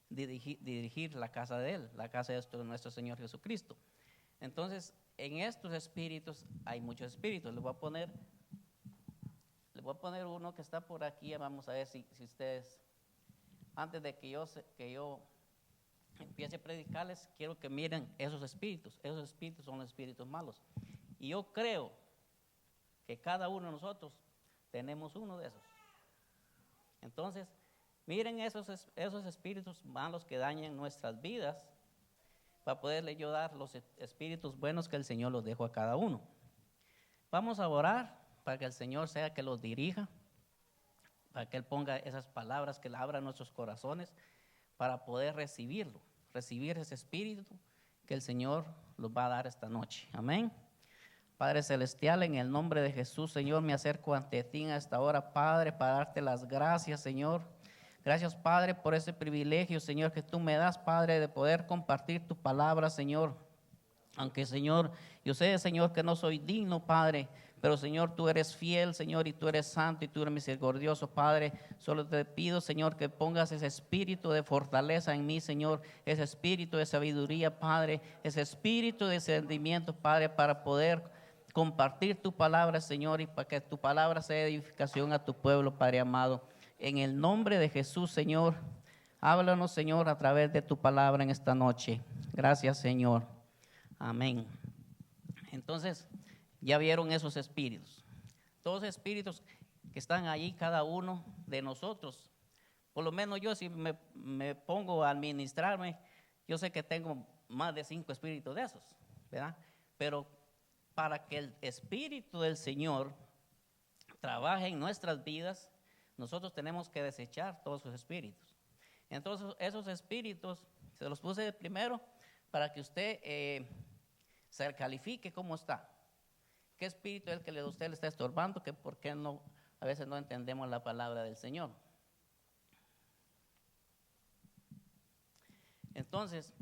dirigir la casa de Él, la casa de nuestro Señor Jesucristo. Entonces, en estos espíritus hay muchos espíritus. Les voy a poner uno que está por aquí. Vamos a ver si ustedes, antes de que yo empiece a predicarles, quiero que miren esos espíritus. Esos espíritus son los espíritus malos. Y yo creo que cada uno de nosotros tenemos uno de esos. Entonces, miren esos espíritus malos que dañan nuestras vidas, para poderle ayudar los espíritus buenos que el Señor los dejó a cada uno. Vamos a orar para que el Señor sea que los dirija, para que Él ponga esas palabras, que le abra nuestros corazones para poder recibir ese espíritu que el Señor los va a dar esta noche. Amén. Padre Celestial, en el nombre de Jesús, Señor, me acerco ante ti en esta hora, Padre, para darte las gracias, Señor. Gracias, Padre, por ese privilegio, Señor, que tú me das, Padre, de poder compartir tu palabra, Señor. Aunque, Señor, yo sé, Señor, que no soy digno, Padre, pero, Señor, tú eres fiel, Señor, y tú eres santo, y tú eres misericordioso, Padre. Solo te pido, Señor, que pongas ese espíritu de fortaleza en mí, Señor, ese espíritu de sabiduría, Padre, ese espíritu de sentimiento, Padre, para poder compartir tu palabra, Señor, y para que tu palabra sea edificación a tu pueblo, Padre amado. En el nombre de Jesús, Señor, háblanos, Señor, a través de tu palabra en esta noche. Gracias, Señor. Amén. Entonces, ya vieron esos espíritus. Todos los espíritus que están allí, cada uno de nosotros. Por lo menos yo, si me pongo a administrarme, yo sé que tengo más de 5 espíritus de esos, ¿verdad? Pero para que el espíritu del Señor trabaje en nuestras vidas, nosotros tenemos que desechar todos esos espíritus. Entonces, esos espíritus se los puse primero para que usted se califique cómo está. ¿Qué espíritu es el que usted le está estorbando? Que por qué no, a veces no entendemos la palabra del Señor. Entonces,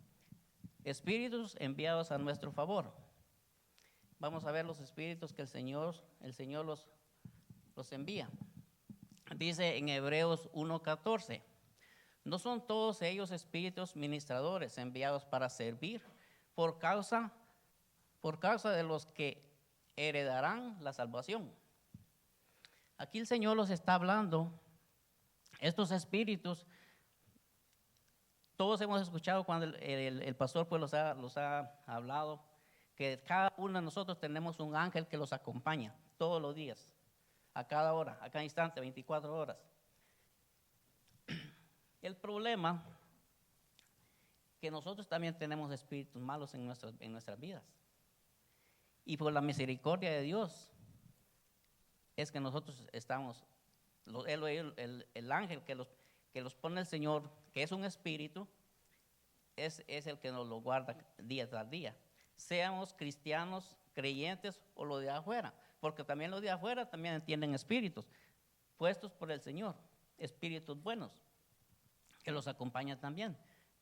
espíritus enviados a nuestro favor. Vamos a ver los espíritus que el Señor los envía. Dice en Hebreos 1:14, no son todos ellos espíritus ministradores enviados para servir por causa de los que heredarán la salvación. Aquí el Señor los está hablando, estos espíritus, todos hemos escuchado cuando el pastor pues los ha hablado, que cada uno de nosotros tenemos un ángel que los acompaña todos los días, a cada hora, a cada instante, 24 horas. El problema que nosotros también tenemos espíritus malos en nuestras vidas. Y por la misericordia de Dios es que nosotros estamos, el ángel que los pone el Señor, que es un espíritu, es el que nos lo guarda día tras día. Seamos cristianos, creyentes o los de afuera, porque también los de afuera también entienden espíritus puestos por el Señor, espíritus buenos, que los acompañan también,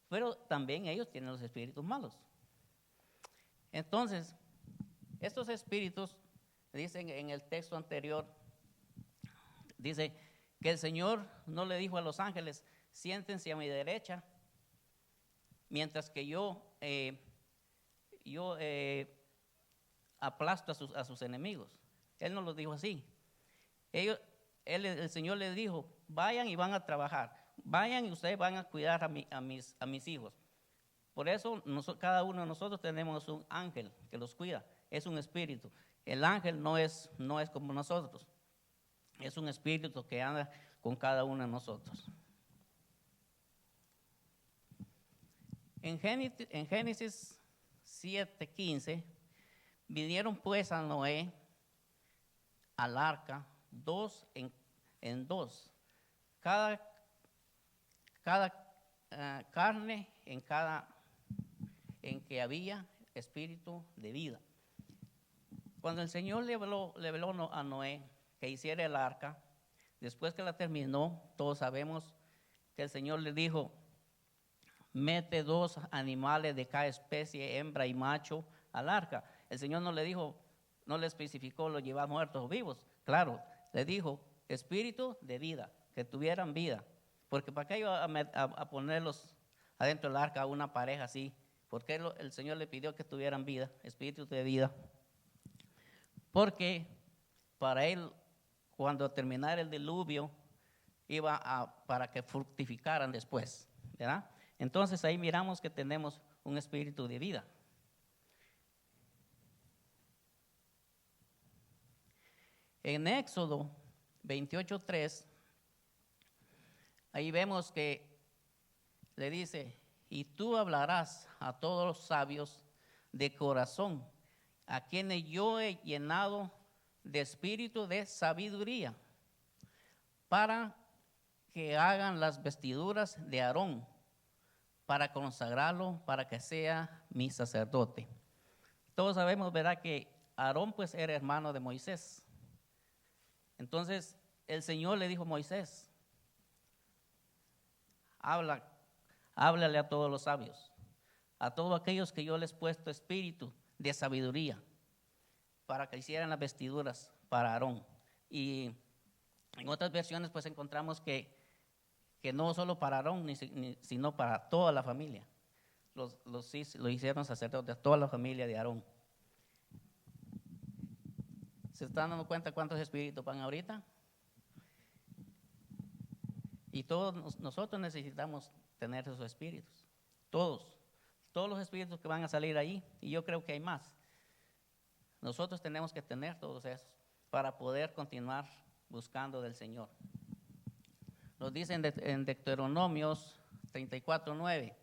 pero también ellos tienen los espíritus malos. Entonces, estos espíritus, dicen en el texto anterior, dice que el Señor no le dijo a los ángeles, siéntense a mi derecha, mientras que yo aplasto a sus enemigos. Él no lo dijo así. El Señor les dijo, vayan y van a trabajar, vayan y ustedes van a cuidar a mis hijos. Por eso cada uno de nosotros tenemos un ángel que los cuida, es un espíritu. El ángel no es como nosotros, es un espíritu que anda con cada uno de nosotros. En Génesis 7:15, vinieron pues a Noé al arca, 2 en 2, cada carne en que había espíritu de vida. Cuando el Señor le habló a Noé que hiciera el arca, después que la terminó, todos sabemos que el Señor le dijo, mete 2 animales de cada especie, hembra y macho, al arca. El Señor no le dijo, no le especificó, los llevar muertos o vivos. Claro, le dijo, espíritu de vida, que tuvieran vida. Porque ¿para qué iba a poner adentro del arca a una pareja así. Porque el Señor le pidió que tuvieran vida, espíritu de vida. Porque para él, cuando terminara el diluvio, para que fructificaran después, ¿verdad? Entonces ahí miramos que tenemos un espíritu de vida. En Éxodo 28:3, ahí vemos que le dice, y tú hablarás a todos los sabios de corazón, a quienes yo he llenado de espíritu de sabiduría, para que hagan las vestiduras de Aarón, para consagrarlo, para que sea mi sacerdote. Todos sabemos, ¿verdad?, que Aarón pues era hermano de Moisés. Entonces el Señor le dijo a Moisés, háblale a todos los sabios, a todos aquellos que yo les he puesto espíritu de sabiduría, para que hicieran las vestiduras para Aarón. Y en otras versiones pues encontramos que no solo para Aarón, sino para toda la familia. Lo hicieron sacerdotes, toda la familia de Aarón. ¿Se están dando cuenta cuántos espíritus van ahorita? Y todos nosotros necesitamos tener esos espíritus. Todos los espíritus que van a salir ahí, y yo creo que hay más. Nosotros tenemos que tener todos esos para poder continuar buscando del Señor. Nos dicen en Deuteronomios 34:9.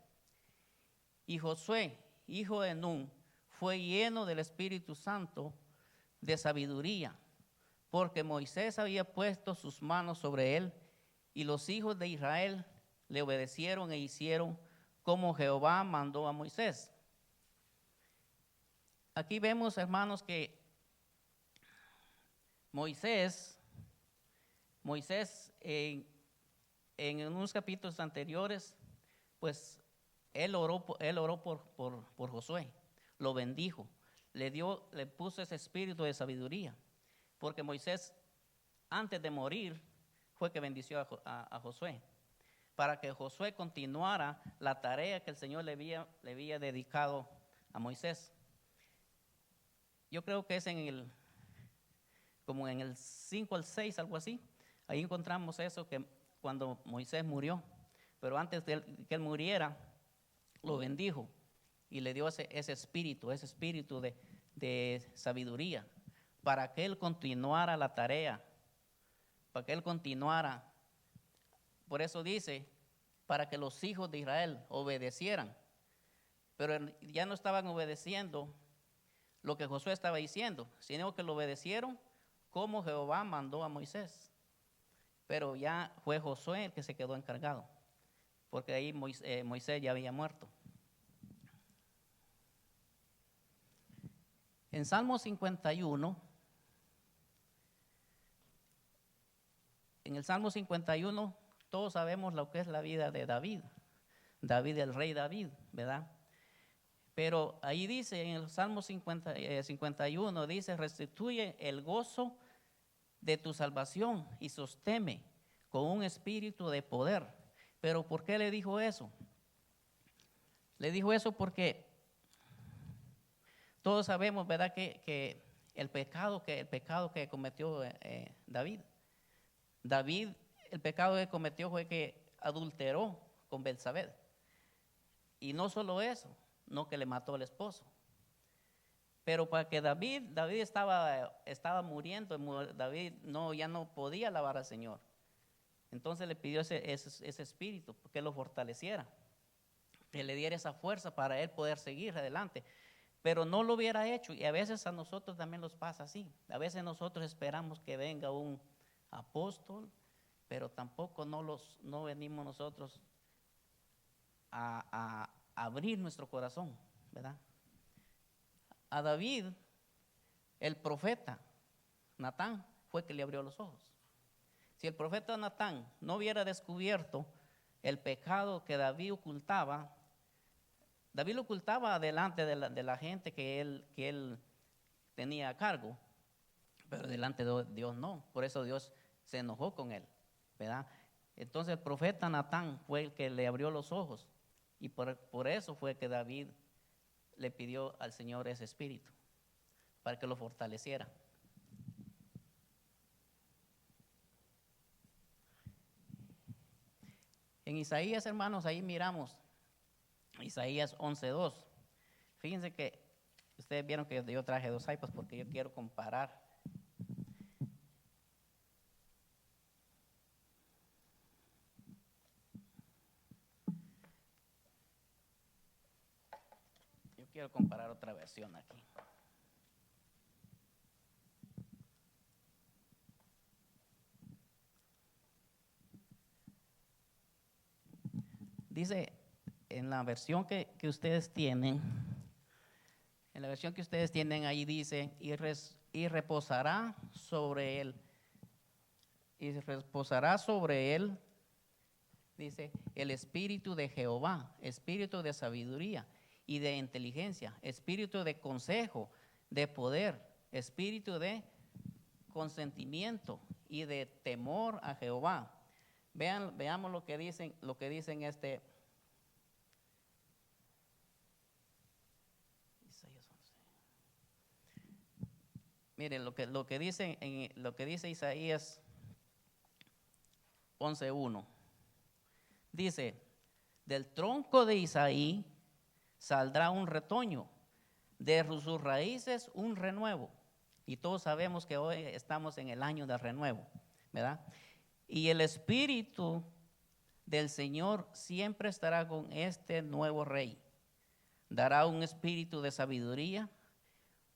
Y Josué, hijo de Nun, fue lleno del Espíritu Santo de sabiduría, porque Moisés había puesto sus manos sobre él, y los hijos de Israel le obedecieron e hicieron como Jehová mandó a Moisés. Aquí vemos, hermanos, que Moisés en unos capítulos anteriores, pues él oró por Josué, lo bendijo, le puso ese espíritu de sabiduría, porque Moisés antes de morir fue que bendició a Josué, para que Josué continuara la tarea que el Señor le había dedicado a Moisés. Yo creo que es como en el 5 al 6, algo así, ahí encontramos eso, que cuando Moisés murió, pero antes de que él muriera, lo bendijo y le dio ese espíritu de sabiduría, para que él continuara la tarea, para que él continuara. Por eso dice, para que los hijos de Israel obedecieran, pero ya no estaban obedeciendo lo que Josué estaba diciendo, sino que lo obedecieron como Jehová mandó a Moisés. Pero ya fue Josué el que se quedó encargado, porque ahí Moisés ya había muerto. En Salmo 51, en el Salmo 51, todos sabemos lo que es la vida de David, el rey David, ¿verdad? Pero ahí dice, en el Salmo 51, dice, restituye el gozo de tu salvación y sosténme con un espíritu de poder. Pero ¿por qué le dijo eso? Le dijo eso porque todos sabemos, ¿verdad?, que el pecado que cometió David, el pecado que cometió fue que adulteró con Betsabé. Y no solo eso, no que le mató al esposo. Pero para que David estaba muriendo, David ya no podía alabar al Señor. Entonces le pidió ese espíritu, que lo fortaleciera, que le diera esa fuerza para él poder seguir adelante. Pero no lo hubiera hecho, y a veces a nosotros también nos pasa así. A veces nosotros esperamos que venga un apóstol, pero tampoco no venimos nosotros a abrir nuestro corazón, ¿verdad? A David, el profeta Natán fue que le abrió los ojos. Si el profeta Natán no hubiera descubierto el pecado que David ocultaba, David lo ocultaba delante de la gente que él tenía a cargo, pero delante de Dios no. Por eso Dios se enojó con él, ¿verdad? Entonces el profeta Natán fue el que le abrió los ojos Y por eso fue que David le pidió al Señor ese espíritu, para que lo fortaleciera. En Isaías, hermanos, ahí miramos, Isaías 11:2. Fíjense que ustedes vieron que yo traje 2 iPads porque yo quiero comparar. Yo quiero comparar otra versión aquí. Dice, en la versión que ustedes tienen, ahí dice, y reposará sobre él, dice, el espíritu de Jehová, espíritu de sabiduría y de inteligencia, espíritu de consejo, de poder, espíritu de consentimiento y de temor a Jehová. Veamos lo que dicen Isaías 11. Miren lo que dice Isaías 11:1. Dice, del tronco de Isaí saldrá un retoño, de sus raíces un renuevo. Y todos sabemos que hoy estamos en el año del renuevo, ¿verdad? Y el espíritu del Señor siempre estará con este nuevo rey. Dará un espíritu de sabiduría,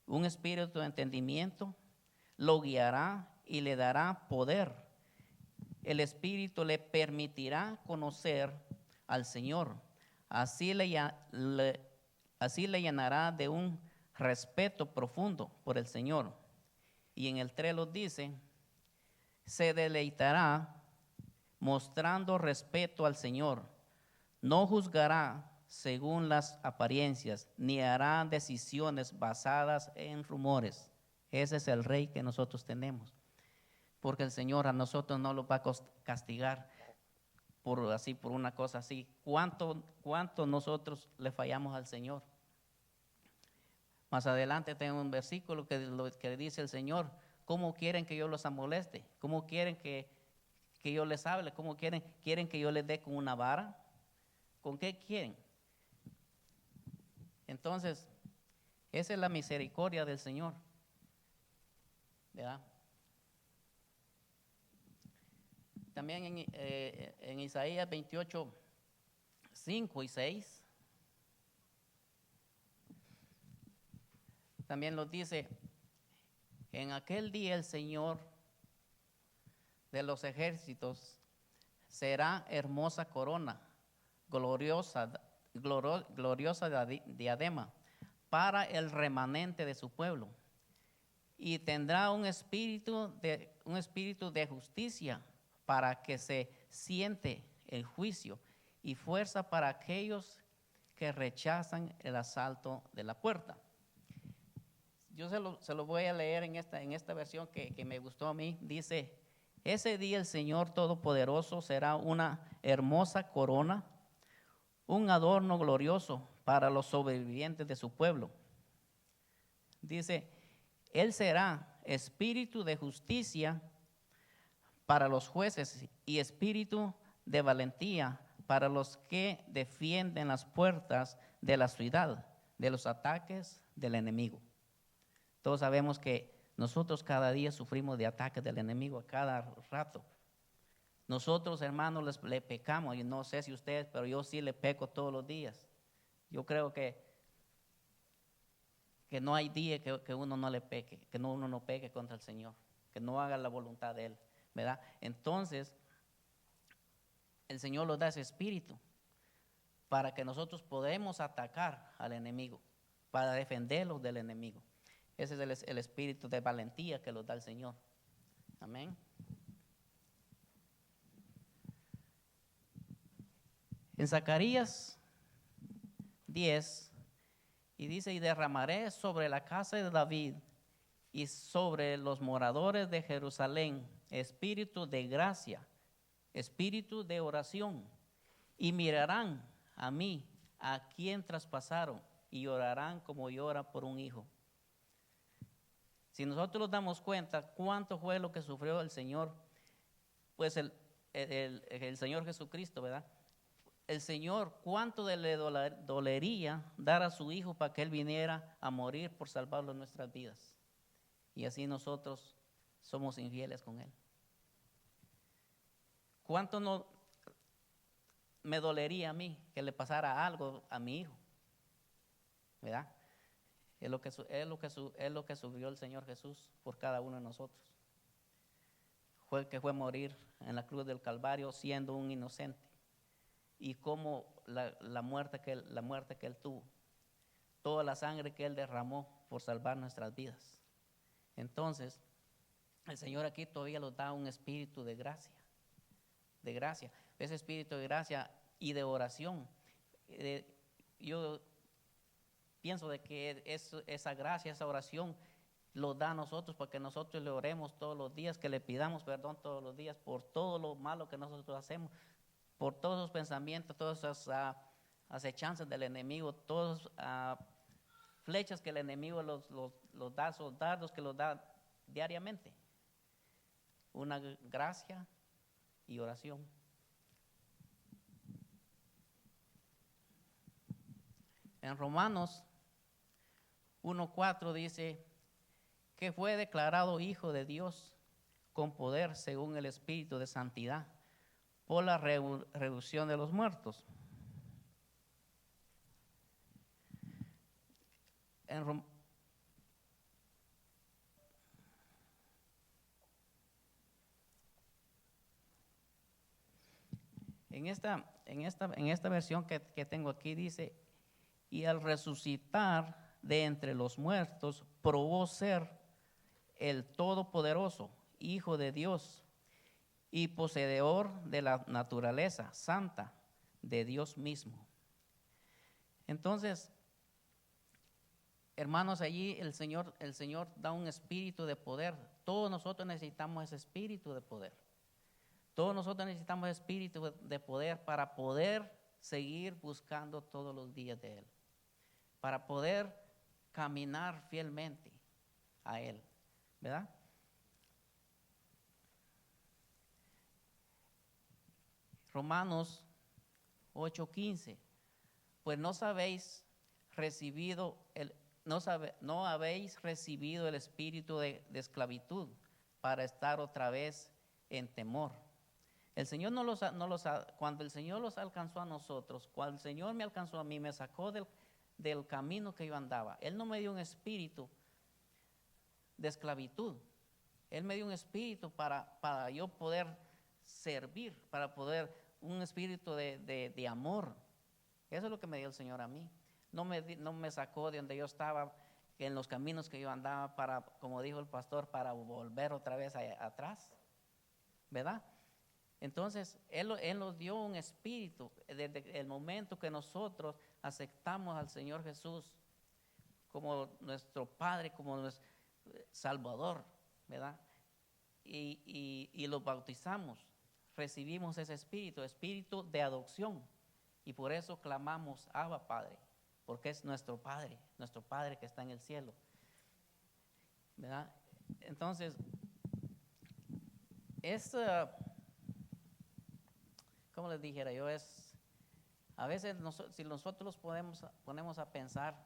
un espíritu de entendimiento, lo guiará y le dará poder. El espíritu le permitirá conocer al Señor. Así le llenará de un respeto profundo por el Señor. Y en el 3 lo dice, se deleitará mostrando respeto al Señor. No juzgará según las apariencias, ni hará decisiones basadas en rumores. Ese es el rey que nosotros tenemos. Porque el Señor a nosotros no lo va a castigar por una cosa así. ¿Cuánto nosotros le fallamos al Señor? Más adelante tengo un versículo que dice el Señor, ¿cómo quieren que yo los amoleste? ¿Cómo quieren que yo les hable? ¿Cómo quieren que yo les dé con una vara? ¿Con qué quieren? Entonces, esa es la misericordia del Señor, ¿verdad? También en Isaías 28:5 y 6, también nos dice, en aquel día el Señor de los ejércitos será hermosa corona, gloriosa diadema para el remanente de su pueblo, y tendrá un espíritu de justicia para que se siente el juicio, y fuerza para aquellos que rechazan el asalto de la puerta. Yo se lo voy a leer en esta versión que me gustó a mí. Dice, ese día el Señor Todopoderoso será una hermosa corona, un adorno glorioso para los sobrevivientes de su pueblo. Dice, Él será espíritu de justicia para los jueces y espíritu de valentía para los que defienden las puertas de la ciudad de los ataques del enemigo. Todos sabemos que nosotros cada día sufrimos de ataques del enemigo a cada rato. Nosotros, hermanos, le pecamos. Yo no sé si ustedes, pero yo sí le peco todos los días. Yo creo que no hay día que uno no le peque, que uno no peque contra el Señor, que no haga la voluntad de Él, ¿verdad? Entonces, el Señor nos da ese espíritu para que nosotros podamos atacar al enemigo, para defenderlos del enemigo. Ese es el espíritu de valentía que nos da el Señor. Amén. En Zacarías 10, y dice, y derramaré sobre la casa de David y sobre los moradores de Jerusalén espíritu de gracia, espíritu de oración, y mirarán a mí a quien traspasaron y llorarán como llora por un hijo. Si nosotros nos damos cuenta cuánto fue lo que sufrió el Señor, pues el Señor Jesucristo, ¿verdad? El Señor, cuánto le dolería dar a su Hijo para que Él viniera a morir por salvarlo en nuestras vidas. Y así nosotros somos infieles con Él. ¿Cuánto no me dolería a mí que le pasara algo a mi hijo? ¿Verdad? Es lo que sufrió el Señor Jesús por cada uno de nosotros. Fue el que fue a morir en la cruz del Calvario siendo un inocente. Y cómo la muerte que él tuvo, toda la sangre que Él derramó por salvar nuestras vidas. Entonces, el Señor aquí todavía nos da un espíritu de gracia, ese espíritu de gracia y de oración. Yo pienso de que esa gracia, esa oración, lo da a nosotros para que nosotros le oremos todos los días, que le pidamos perdón todos los días por todo lo malo que nosotros hacemos, por todos los pensamientos, todas esas acechanzas del enemigo, todas flechas que el enemigo los da, esos dardos que los da diariamente. Una gracia y oración. En Romanos 1:4 dice que fue declarado Hijo de Dios con poder según el Espíritu de Santidad por la resurrección de los muertos. En esta versión que tengo aquí dice, y al resucitar de entre los muertos, probó ser el Todopoderoso, Hijo de Dios y poseedor de la naturaleza santa de Dios mismo. Entonces, hermanos, allí el Señor da un espíritu de poder. Todos nosotros necesitamos ese espíritu de poder. Todos nosotros necesitamos espíritu de poder para poder seguir buscando todos los días de Él, para poder caminar fielmente a Él, ¿verdad? Romanos 8:15, pues no habéis recibido el espíritu de esclavitud para estar otra vez en temor. El Señor cuando el Señor los alcanzó a nosotros, cuando el Señor me alcanzó a mí, me sacó del camino que yo andaba. Él no me dio un espíritu de esclavitud. Él me dio un espíritu para yo poder servir, un espíritu de amor. Eso es lo que me dio el Señor a mí. No me sacó de donde yo estaba, en los caminos que yo andaba, como dijo el pastor, para volver otra vez atrás, ¿verdad? Entonces, Él nos dio un espíritu desde el momento que nosotros aceptamos al Señor Jesús como nuestro Padre, como nuestro Salvador, ¿verdad? Y lo bautizamos, recibimos ese espíritu de adopción, y por eso clamamos Abba Padre, porque es nuestro Padre que está en el cielo, ¿verdad? Entonces, como les dijera yo, a veces si nosotros ponemos a pensar,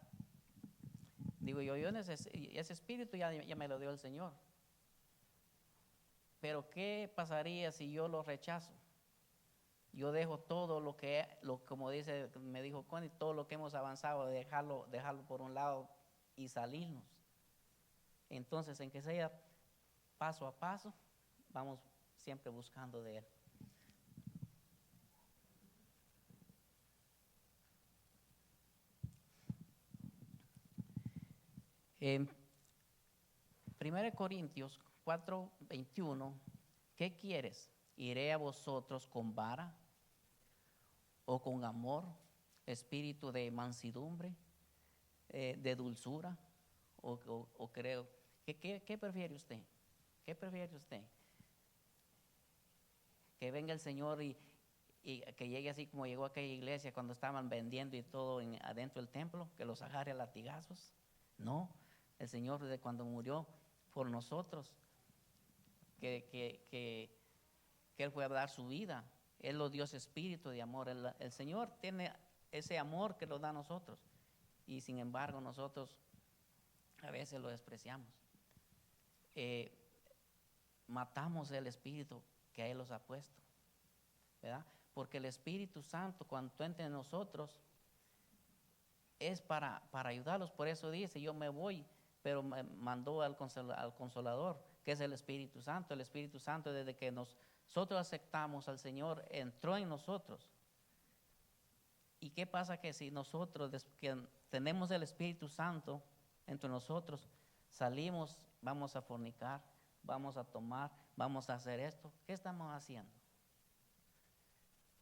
digo yo ese espíritu ya me lo dio el Señor, pero ¿qué pasaría si yo lo rechazo? Yo dejo todo como me dijo Connie, todo lo que hemos avanzado, dejarlo por un lado y salirnos. Entonces, en que sea paso a paso, vamos siempre buscando de Él. En 1 Corintios 4:21, ¿qué quieres? ¿Iré a vosotros con vara o con amor, espíritu de mansedumbre, de dulzura o creo? ¿Qué prefiere usted? ¿Qué prefiere usted? Que venga el Señor y y que llegue así como llegó a aquella iglesia cuando estaban vendiendo y todo adentro del templo, que los agarre a latigazos. No, el Señor desde cuando murió por nosotros, que Él fue a dar su vida, Él lo dio ese espíritu de amor. El Señor tiene ese amor que lo da a nosotros, y sin embargo nosotros a veces lo despreciamos. Matamos el espíritu que a Él los ha puesto, ¿verdad? Porque el Espíritu Santo, cuando entra en nosotros, es para ayudarlos. Por eso dice, yo me voy, pero me mandó al Consolador, que es el Espíritu Santo. El Espíritu Santo, desde que nosotros aceptamos al Señor, entró en nosotros. ¿Y qué pasa? Que si nosotros, que tenemos el Espíritu Santo entre nosotros, salimos, vamos a fornicar, vamos a tomar, vamos a hacer esto, ¿qué estamos haciendo?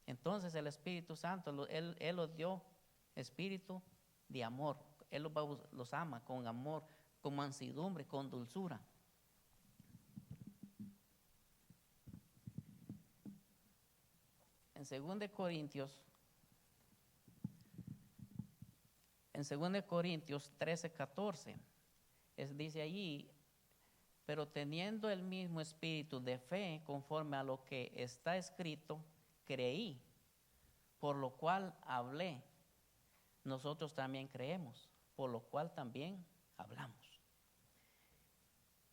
Entonces el Espíritu Santo, Él los dio espíritu de amor. Él los ama con amor, con mansedumbre, con dulzura. En 2 Corintios 13:14, dice allí, pero teniendo el mismo espíritu de fe, conforme a lo que está escrito, creí, por lo cual hablé. Nosotros también creemos, por lo cual también hablamos.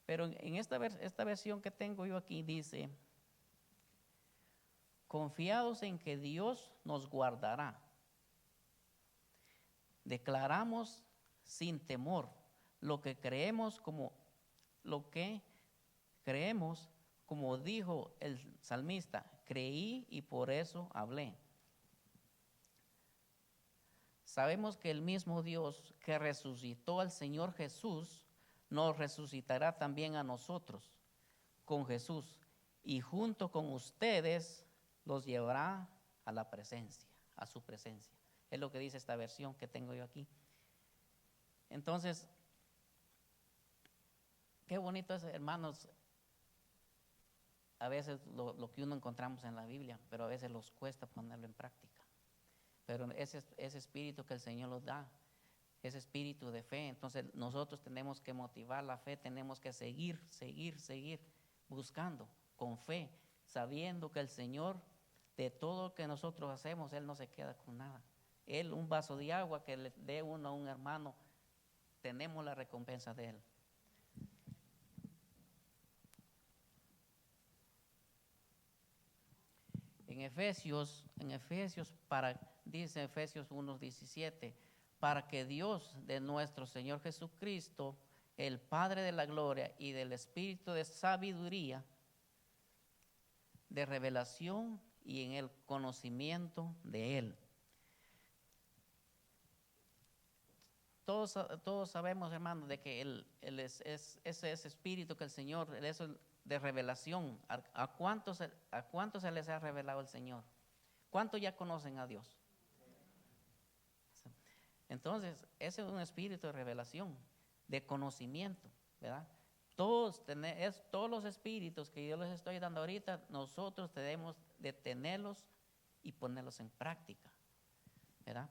Pero en esta versión que tengo yo aquí dice, confiados en que Dios nos guardará, declaramos sin temor lo que creemos, como dijo el salmista, creí y por eso hablé. Sabemos que el mismo Dios que resucitó al Señor Jesús, nos resucitará también a nosotros con Jesús, y junto con ustedes los llevará a la presencia, a su presencia. Es lo que dice esta versión que tengo yo aquí. Entonces, qué bonito es, hermanos, a veces lo que uno encontramos en la Biblia, pero a veces los cuesta ponerlo en práctica. Pero ese espíritu que el Señor nos da, ese espíritu de fe, entonces nosotros tenemos que motivar la fe, tenemos que seguir buscando con fe, sabiendo que el Señor, de todo lo que nosotros hacemos, Él no se queda con nada. Él, un vaso de agua que le dé uno a un hermano, tenemos la recompensa de Él. En Efesios, dice Efesios 1:17, para que Dios de nuestro Señor Jesucristo, el Padre de la gloria y del Espíritu de sabiduría, de revelación y en el conocimiento de Él. Todos sabemos, hermanos, de que ese espíritu que el Señor, eso de revelación, ¿a cuántos se les ha revelado el Señor? ¿Cuántos ya conocen a Dios? Entonces, ese es un espíritu de revelación, de conocimiento, ¿verdad? Todos los espíritus que yo les estoy dando ahorita, nosotros debemos de tenerlos y ponerlos en práctica, ¿verdad?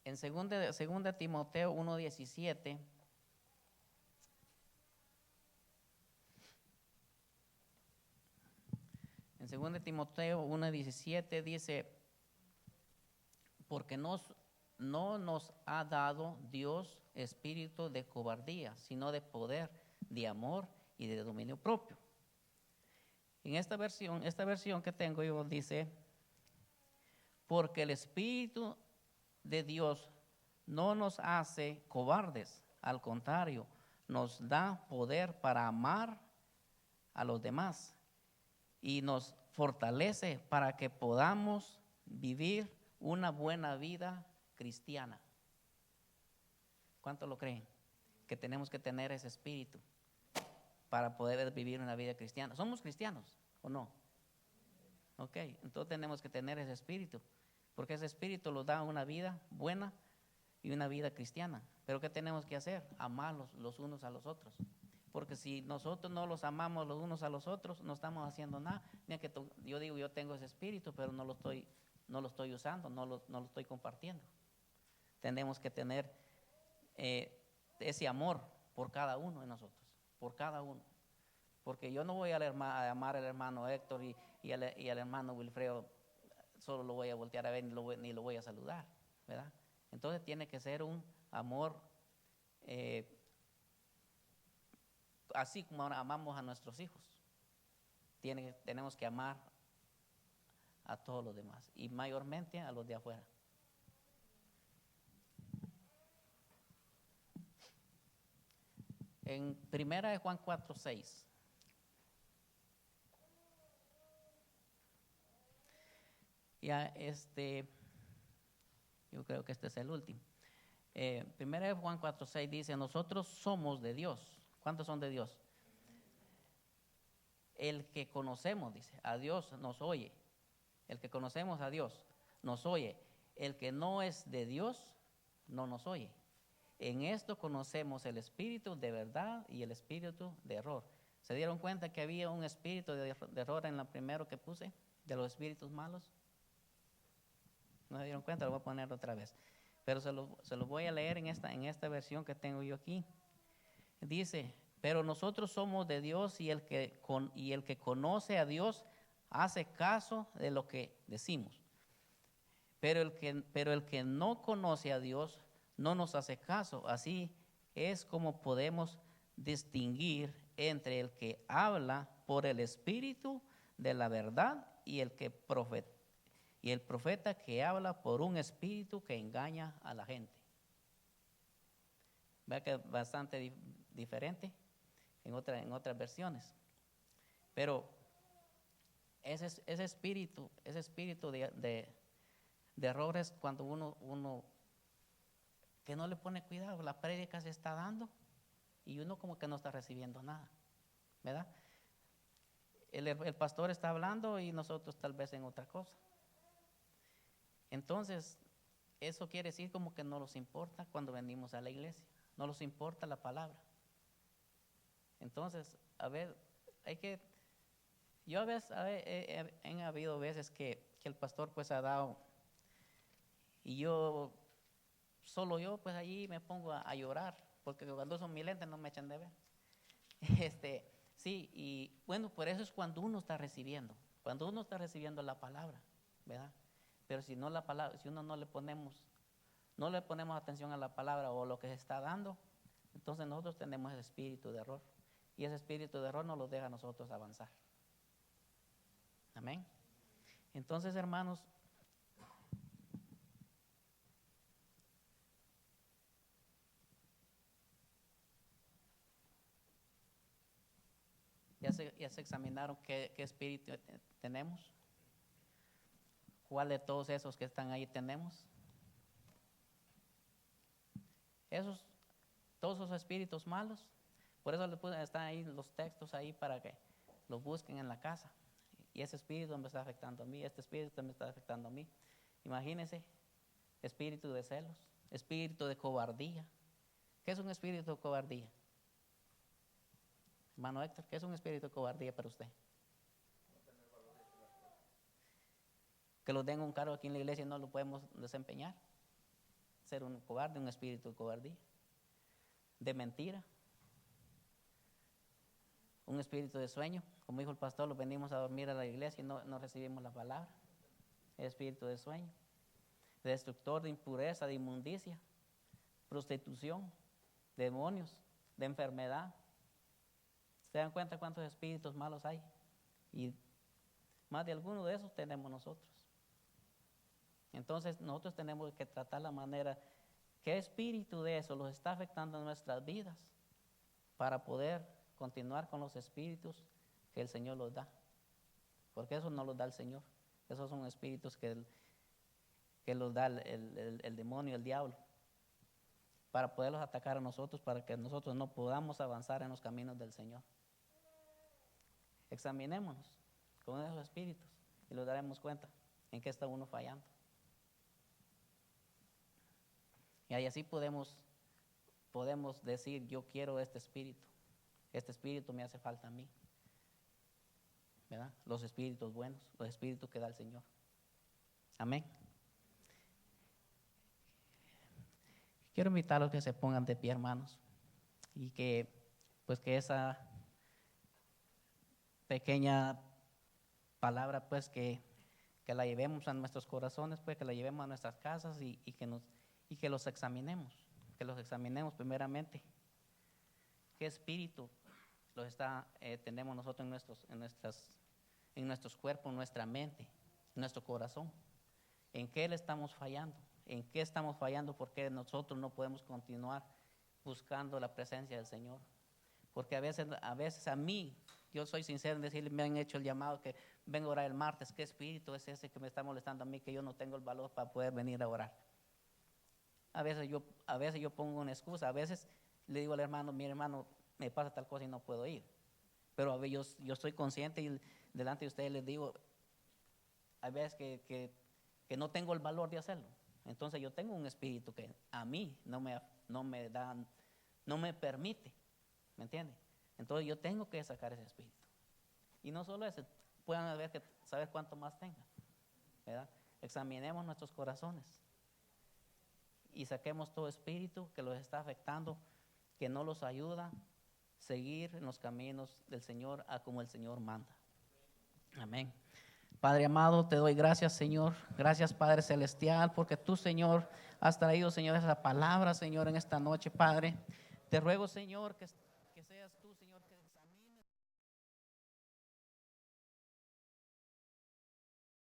En 2 Timoteo 1:17, en 2 Timoteo 1:17 dice, porque no nos ha dado Dios espíritu de cobardía, sino de poder, de amor y de dominio propio. En esta versión que tengo yo dice, porque el Espíritu de Dios no nos hace cobardes, al contrario, nos da poder para amar a los demás y nos fortalece para que podamos vivir una buena vida cristiana. ¿Cuántos lo creen? Que tenemos que tener ese espíritu para poder vivir una vida cristiana. ¿Somos cristianos o no? Ok, entonces tenemos que tener ese espíritu, porque ese espíritu nos da una vida buena y una vida cristiana. Pero ¿qué tenemos que hacer? Amarlos los unos a los otros. Porque si nosotros no los amamos los unos a los otros, no estamos haciendo nada. Mira que yo digo, yo tengo ese espíritu, pero no lo estoy usando, no lo estoy compartiendo. Tenemos que tener ese amor por cada uno de nosotros, por cada uno. Porque yo no voy a amar al hermano Héctor y al hermano Wilfredo, solo lo voy a voltear a ver ni lo voy a saludar, ¿verdad? Entonces tiene que ser un amor así como ahora amamos a nuestros hijos. Tenemos que amar a todos los demás y mayormente a los de afuera. En 1 de Juan 4:6. Ya yo creo que este es el último. 1 de Juan 4:6 dice, nosotros somos de Dios. ¿Cuántos son de Dios? El que conocemos, dice, a Dios nos oye. El que conocemos a Dios nos oye. El que no es de Dios no nos oye. En esto conocemos el espíritu de verdad y el espíritu de error. ¿Se dieron cuenta que había un espíritu de error en lo primero que puse? De los espíritus malos. ¿No se dieron cuenta? Lo voy a poner otra vez. Pero se lo voy a leer en esta versión que tengo yo aquí. Dice, pero nosotros somos de Dios y el que conoce a Dios hace caso de lo que decimos. Pero el que no conoce a Dios no nos hace caso. Así es como podemos distinguir entre el que habla por el Espíritu de la verdad y el profeta que habla por un espíritu que engaña a la gente. Vea que es bastante diferente en otras versiones. Pero ese espíritu de errores cuando uno que no le pone cuidado, la prédica se está dando y uno como que no está recibiendo nada, ¿verdad? El pastor está hablando y nosotros tal vez en otra cosa. Entonces, eso quiere decir como que no nos importa cuando venimos a la iglesia, no nos importa la palabra. Entonces, yo a veces, han habido veces que el pastor pues ha dado y solo yo pues allí me pongo a llorar, porque cuando son mis lentes no me echan de ver. Sí, y bueno, por eso es cuando uno está recibiendo la palabra, ¿verdad? Pero si uno no le ponemos atención a la palabra o lo que se está dando, entonces nosotros tenemos ese espíritu de error. Y ese espíritu de error no los deja a nosotros avanzar. Amén. Entonces, hermanos, ya se examinaron qué espíritu tenemos. ¿Cuál de todos esos que están ahí tenemos? Todos esos espíritus malos. Por eso están ahí los textos ahí para que los busquen en la casa. Y ese espíritu me está afectando a mí, este espíritu me está afectando a mí. Imagínense, espíritu de celos, espíritu de cobardía. ¿Qué es un espíritu de cobardía? Hermano Héctor, ¿qué es un espíritu de cobardía para usted? Que lo den un cargo aquí en la iglesia y no lo podemos desempeñar. Ser un cobarde, un espíritu de cobardía. De mentira. Un espíritu de sueño. Como dijo el pastor, lo venimos a dormir a la iglesia y no recibimos la palabra. El espíritu de sueño. De destructor, de impureza, de inmundicia. Prostitución. Demonios. De enfermedad. ¿Se dan cuenta cuántos espíritus malos hay? Y más de alguno de esos tenemos nosotros. Entonces nosotros tenemos que tratar la manera, ¿qué espíritu de eso los está afectando en nuestras vidas? Para poder continuar con los espíritus que el Señor los da. Porque eso no los da el Señor. Esos son espíritus que los da el demonio, el diablo. Para poderlos atacar a nosotros, para que nosotros no podamos avanzar en los caminos del Señor. Examinémonos con esos espíritus y nos daremos cuenta en qué está uno fallando. Y ahí así podemos decir, yo quiero este espíritu, Este espíritu me hace falta a mí, ¿verdad? Los espíritus buenos, los espíritus que da el Señor. Amén. Quiero invitarlos a que se pongan de pie, hermanos, y que esa pequeña palabra, pues que la llevemos a nuestros corazones, pues que la llevemos a nuestras casas y que los examinemos, primeramente. ¿Qué espíritu tenemos nosotros en nuestros cuerpos, en nuestra mente, en nuestro corazón? ¿En qué le estamos fallando? ¿En qué estamos fallando? Porque nosotros no podemos continuar buscando la presencia del Señor. Porque a veces a mí, yo soy sincero en decirle, me han hecho el llamado que vengo a orar el martes. ¿Qué espíritu es ese que me está molestando a mí, que yo no tengo el valor para poder venir a orar? A veces yo pongo una excusa. A veces le digo al hermano, mi hermano, me pasa tal cosa y no puedo ir. Pero a veces yo estoy consciente y delante de ustedes les digo, a veces que no tengo el valor de hacerlo. Entonces yo tengo un espíritu que a mí no me permite, ¿me entiende? Entonces yo tengo que sacar ese espíritu. Y no solo eso, puedan saber cuánto más tengan, ¿verdad? Examinemos nuestros corazones y saquemos todo espíritu que los está afectando, que no los ayuda a seguir en los caminos del Señor a como el Señor manda. Amén. Padre amado, te doy gracias, Señor. Gracias, Padre Celestial, porque tú, Señor, has traído, Señor, esa palabra, Señor, en esta noche, Padre. Te ruego, Señor, que